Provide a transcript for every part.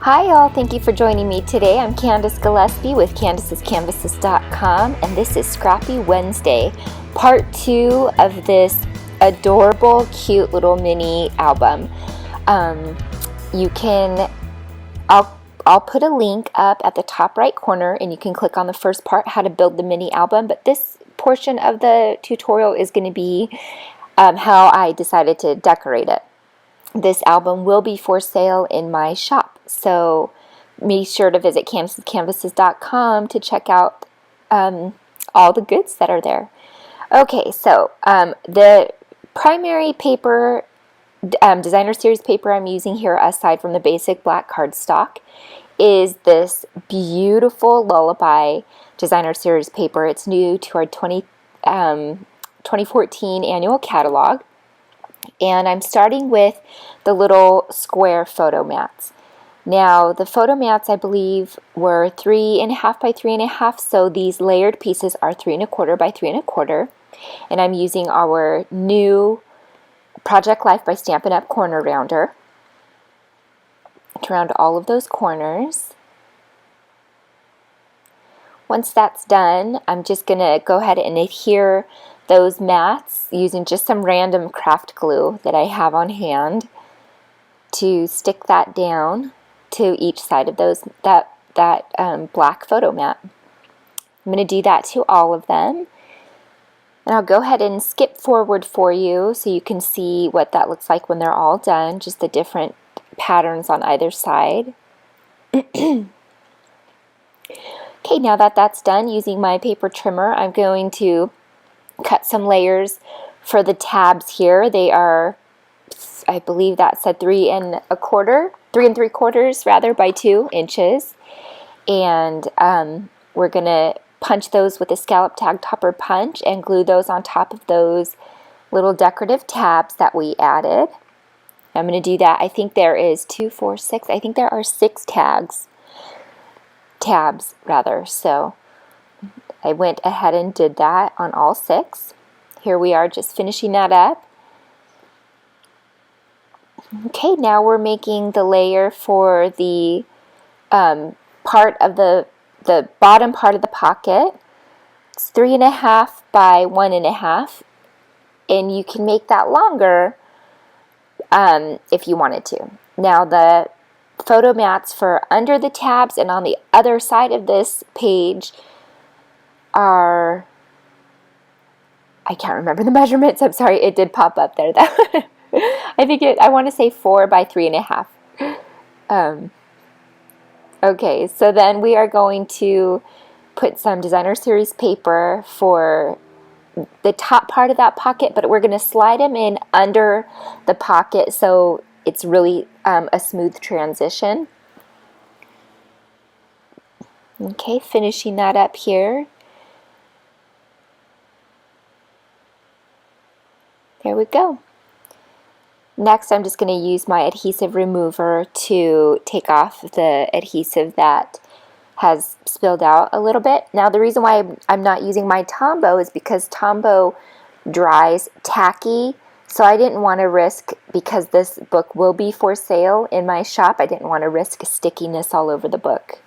Hi all, thank you for joining me today. I'm Candace Gillespie with Candace'sCanvases.com, and this is Scrappy Wednesday, part 2 of this adorable, cute little mini album. I'll put a link up at the top right corner, and you can click on the first part, how to build the mini album, but this portion of the tutorial is going to be how I decided to decorate it. This album will be for sale in my shop, so be sure to visit Candace'sCanvases.com to check out all the goods that are there. Okay, so the primary paper, designer series paper I'm using here, aside from the basic black cardstock, is this beautiful Lullaby designer series paper. It's new to our 2014 annual catalog. And I'm starting with the little square photo mats. Now, the photo mats, I believe, were 3.5 by 3.5, so these layered pieces are 3.25 by 3.25. And I'm using our new Project Life by Stampin' Up! Corner Rounder to round all of those corners. Once that's done, I'm just going to go ahead and adhere those mats using just some random craft glue that I have on hand to stick that down to each side of those that black photo mat. I'm going to do that to all of them, and I'll go ahead and skip forward for you so you can see what that looks like when they're all done, just the different patterns on either side. Okay, now that that's done, using my paper trimmer, I'm going to cut some layers for the tabs here. They are, I believe that said 3.75 rather by 2 inches, and we're gonna punch those with a scallop tag topper punch and glue those on top of those little decorative tabs that we added. I'm gonna do that. I think there is 2, 4, 6. I think there are 6 tabs rather. So I went ahead and did that on all 6. Here we are, just finishing that up. Okay, now we're making the layer for the part of the bottom part of the pocket. It's 3.5 by 1.5, and you can make that longer if you wanted to. Now the photo mats for under the tabs and on the other side of this page are, I can't remember the measurements, I'm sorry, it did pop up there. I want to say 4 by 3.5. Okay, so then we are going to put some designer series paper for the top part of that pocket, but we're going to slide them in under the pocket so it's really a smooth transition. Okay, finishing that up here. There we go. Next, I'm just going to use my adhesive remover to take off the adhesive that has spilled out a little bit. Now, the reason why I'm not using my Tombow is because Tombow dries tacky, so I didn't want to risk, because this book will be for sale in my shop, I didn't want to risk stickiness all over the book.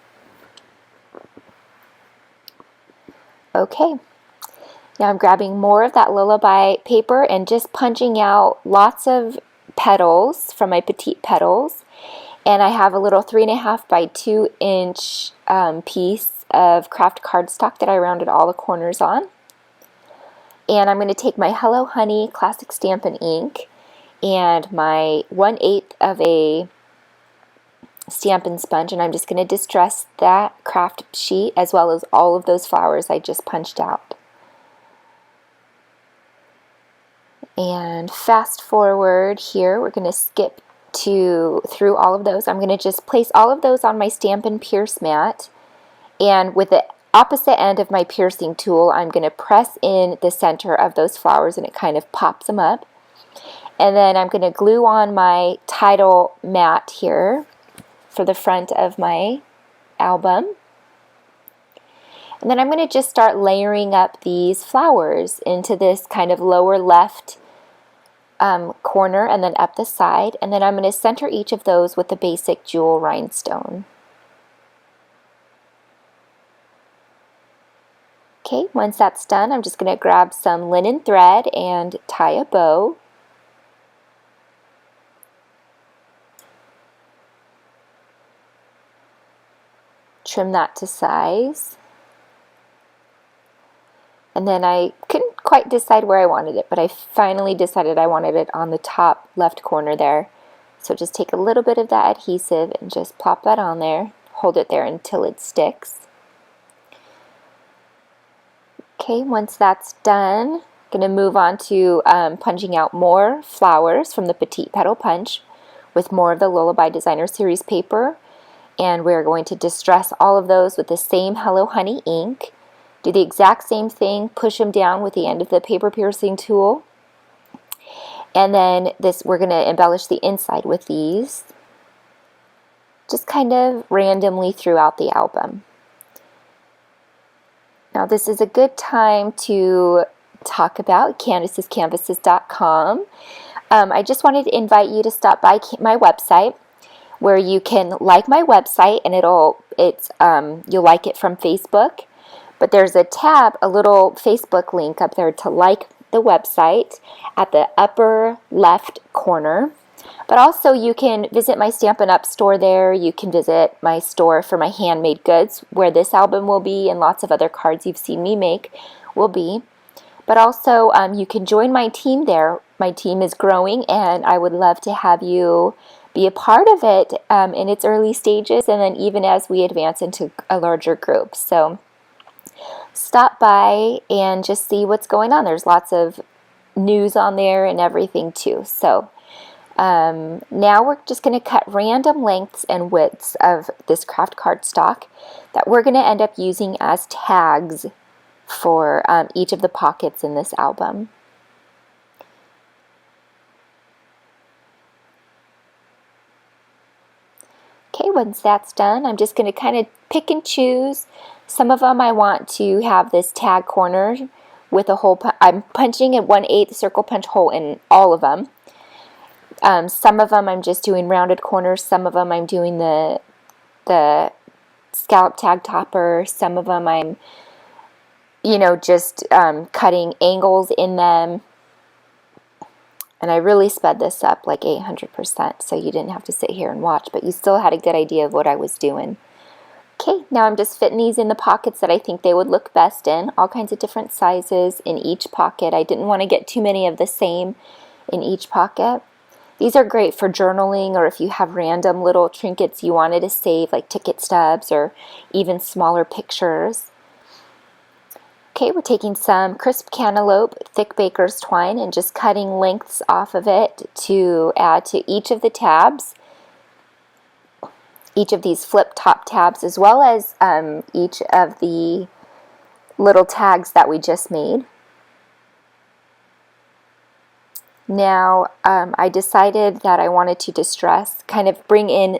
Okay. Now I'm grabbing more of that Lullaby paper and just punching out lots of petals from my petite petals. And I have a little 3.5 by 2 inch piece of craft cardstock that I rounded all the corners on. And I'm going to take my Hello Honey Classic Stampin' Ink and my 1/8 of a Stampin' Sponge, and I'm just going to distress that craft sheet as well as all of those flowers I just punched out. And fast forward here, we're going to skip through all of those. I'm going to just place all of those on my Stampin' Pierce mat, and with the opposite end of my piercing tool, I'm going to press in the center of those flowers, and it kind of pops them up. And then I'm going to glue on my title mat here for the front of my album. And then I'm going to just start layering up these flowers into this kind of lower left corner and then up the side, and then I'm going to center each of those with the basic jewel rhinestone. Okay, once that's done, I'm just going to grab some linen thread and tie a bow. Trim that to size. And then I couldn't quite decide where I wanted it, but I finally decided I wanted it on the top left corner there. So just take a little bit of that adhesive and just plop that on there. Hold it there until it sticks. Okay, once that's done, I'm going to move on to punching out more flowers from the Petite Petal Punch with more of the Lullaby Designer Series paper. And we're going to distress all of those with the same Hello Honey ink. Do the exact same thing, push them down with the end of the paper piercing tool. And then we're going to embellish the inside with these, just kind of randomly throughout the album. Now this is a good time to talk about CandacesCanvases.com. I just wanted to invite you to stop by my website, where you can like my website, and you'll like it from Facebook. But there's a tab, a little Facebook link up there to like the website at the upper left corner. But also you can visit my Stampin' Up! Store there. You can visit my store for my handmade goods, where this album will be and lots of other cards you've seen me make will be. But also you can join my team there. My team is growing, and I would love to have you be a part of it in its early stages, and then even as we advance into a larger group. So stop by and just see what's going on. There's lots of news on there and everything too. So now we're just going to cut random lengths and widths of this craft cardstock that we're going to end up using as tags for each of the pockets in this album. Okay, once that's done, I'm just going to kind of pick and choose. Some of them I want to have this tag corner with a hole. I'm punching a 1/8 circle punch hole in all of them. Some of them I'm just doing rounded corners. Some of them I'm doing the scallop tag topper. Some of them I'm, just cutting angles in them. And I really sped this up like 800%, so you didn't have to sit here and watch, but you still had a good idea of what I was doing. Okay, now I'm just fitting these in the pockets that I think they would look best in. All kinds of different sizes in each pocket. I didn't want to get too many of the same in each pocket. These are great for journaling, or if you have random little trinkets you wanted to save, like ticket stubs or even smaller pictures. Okay, we're taking some crisp cantaloupe, thick baker's twine, and just cutting lengths off of it to add to each of the tabs, each of these flip top tabs, as well as each of the little tags that we just made. Now, I decided that I wanted to distress, kind of bring in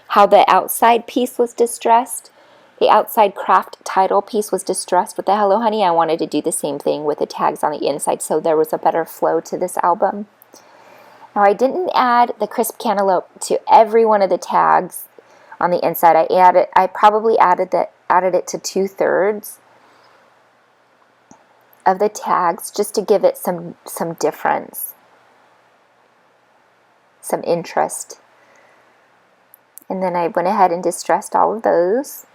how the outside piece was distressed. The outside craft title piece was distressed with the Hello Honey. I wanted to do the same thing with the tags on the inside, so there was a better flow to this album. Now, I didn't add the crisp cantaloupe to every one of the tags on the inside. I probably added it to 2/3 of the tags, just to give it some difference, some interest. And then I went ahead and distressed all of those.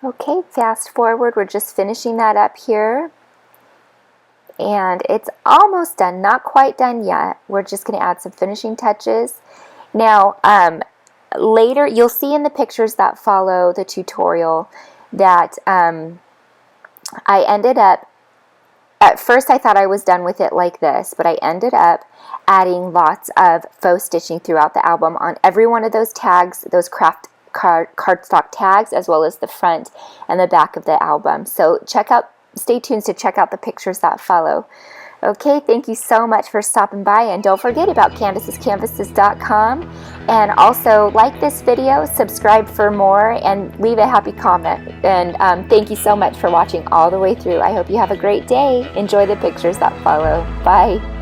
Okay, fast forward, we're just finishing that up here. And it's almost done, not quite done yet. We're just going to add some finishing touches. Now, later, you'll see in the pictures that follow the tutorial that I ended up, at first I thought I was done with it like this, but I ended up adding lots of faux stitching throughout the album on every one of those tags, those craft cardstock tags, as well as the front and the back of the album. So stay tuned to check out the pictures that follow. Okay, thank you so much for stopping by, and don't forget about Candace'sCanvases.com, and also like this video, subscribe for more, and leave a happy comment. And thank you so much for watching all the way through. I hope you have a great day. Enjoy the pictures that follow. Bye.